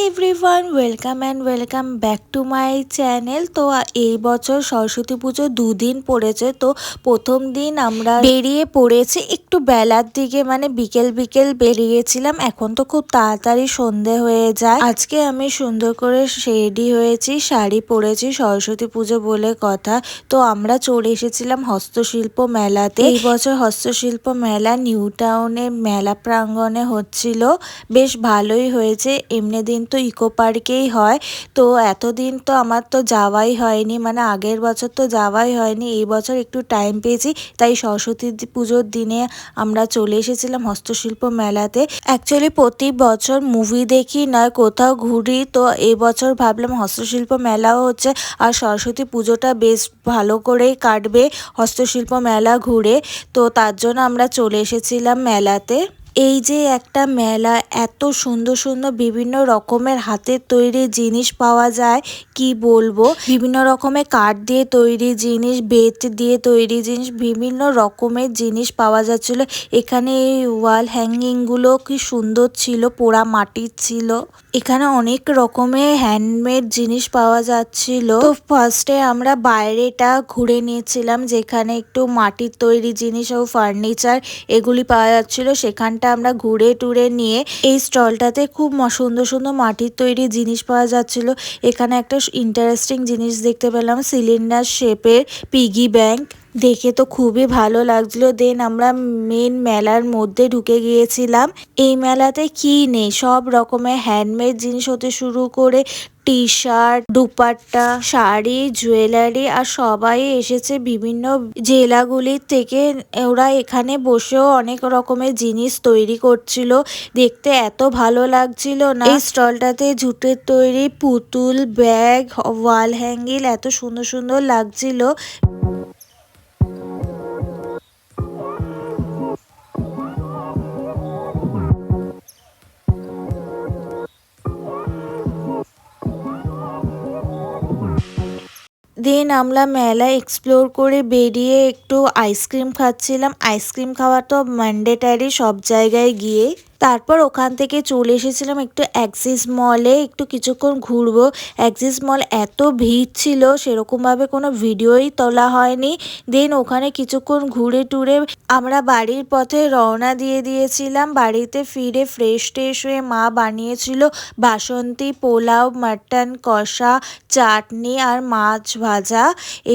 Everyone, welcome and welcome back to my channel. তো এই বছর সরস্বতী পুজো দুদিন পড়েছে। তো প্রথম দিন আমরা বেরিয়ে পড়েছি একটু বেলার দিকে, মানে বিকেল বিকেল বেরিয়েছিলাম। এখন তো খুব তাড়াতাড়ি সন্ধে হয়ে যায়। আজকে আমি সুন্দর করে রেডি হয়েছি, শাড়ি পরেছি, সরস্বতী পুজো বলে কথা। তো আমরা চলে এসেছিলাম হস্তশিল্প মেলাতে। এই বছর হস্তশিল্প মেলা নিউ টাউনের মেলা প্রাঙ্গণে হচ্ছিল, বেশ ভালোই হয়েছে। এমনি দিন তো ইকো পার্কেই হয়, তো এতদিন তো আমার তো যাওয়াই হয়নি, মানে আগের বছর তো যাওয়াই হয়নি। এই বছর একটু টাইম পেয়েছি, তাই সরস্বতী পুজোর দিনে আমরা চলে এসেছিলাম হস্তশিল্প মেলাতে। অ্যাকচুয়ালি প্রতি বছর মুভি দেখি নয় কোথাও ঘুরি, তো এই বছর ভাবলাম হস্তশিল্প মেলাও হচ্ছে আর সরস্বতী পুজোটা বেশ ভালো করেই কাটবে হস্তশিল্প মেলা ঘুরে। তো তার জন্য আমরা চলে এসেছিলাম মেলাতে। এই যে একটা মেলা, এত সুন্দর সুন্দর বিভিন্ন রকমের হাতের তৈরি জিনিস পাওয়া যায়, কি বলবো। বিভিন্ন রকমের কাঠ দিয়ে তৈরি জিনিস, বেত দিয়ে তৈরি জিনিস, বিভিন্ন রকমের জিনিস পাওয়া যাচ্ছিল এখানে। এই ওয়াল হ্যাঙ্গিং গুলো কি সুন্দর ছিল, পোড়া মাটির ছিল। এখানে অনেক রকমের হ্যান্ডমেড জিনিস পাওয়া যাচ্ছিল। তো ফার্স্টে আমরা বাইরেটা ঘুরে নিয়েছিলাম, যেখানে একটু মাটির তৈরি জিনিস ও ফার্নিচার এগুলি পাওয়া যাচ্ছিল। সেখানটা আমরা ঘুরে টুরে নিয়ে এই স্টলটাতে খুব সুন্দর সুন্দর মাটির তৈরি জিনিস পাওয়া যাচ্ছিল। এখানে একটা ইন্টারেস্টিং জিনিস দেখতে পেলাম, সিলিন্ডার শেপের পিগি ব্যাংক, দেখে তো খুবই ভালো লাগছিল। দেন আমরা মেন মেলার মধ্যে ঢুকে গিয়েছিলাম। এই মেলাতে কি নেই, সব রকমের হ্যান্ডমেড জিনিস হতে শুরু করে T shirt, dupatta, sari, jewellery, আর সবাই এসেছে বিভিন্ন জেলাগুলির থেকে। ওরা এখানে বসেও অনেক রকমের জিনিস তৈরি করছিল, দেখতে এত ভালো লাগছিল না। এই স্টলটাতে জুটের তৈরি পুতুল, ব্যাগ, ওয়াল হ্যাঙ্গিল এত সুন্দর সুন্দর লাগছিল। দেন আমরা মেলা এক্সপ্লোর করে বেরিয়ে একটু আইসক্রিম খাচ্ছিলাম। আইসক্রিম খাওয়া তো ম্যান্ডেটারি সব জায়গায় গিয়ে। তারপর ওখান থেকে চলে এসেছিলাম একটু অ্যাক্সিস মলে, একটু কিছুক্ষণ ঘুরবো। অ্যাক্সিস মল এত ভিড় ছিল, সেরকমভাবে কোনো ভিডিওই তোলা হয়নি। দেন ওখানে কিছুক্ষণ ঘুরে টুরে আমরা বাড়ির পথে রওনা দিয়ে দিয়েছিলাম। বাড়িতে ফিরে ফ্রেশ ট্রেশ হয়ে মা বানিয়েছিল বাসন্তী পোলাও, মাটন কষা, চাটনি আর মাছ ভাজা,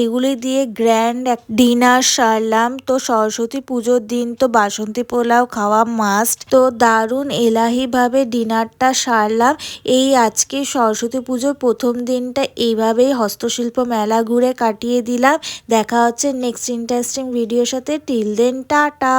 এগুলি দিয়ে গ্র্যান্ড এক ডিনার সারলাম। তো সরস্বতী পুজোর দিন তো বাসন্তী পোলাও খাওয়া মাস্ট। তো দারুণ এলাহিভাবে ডিনারটা সারলাম। এই আজকে সরস্বতী পুজোর প্রথম দিনটা এইভাবেই হস্তশিল্প মেলা ঘুরে কাটিয়ে দিলাম। দেখা হচ্ছে নেক্সট ইন্টারেস্টিং ভিডিওর সাথে। Till then tata.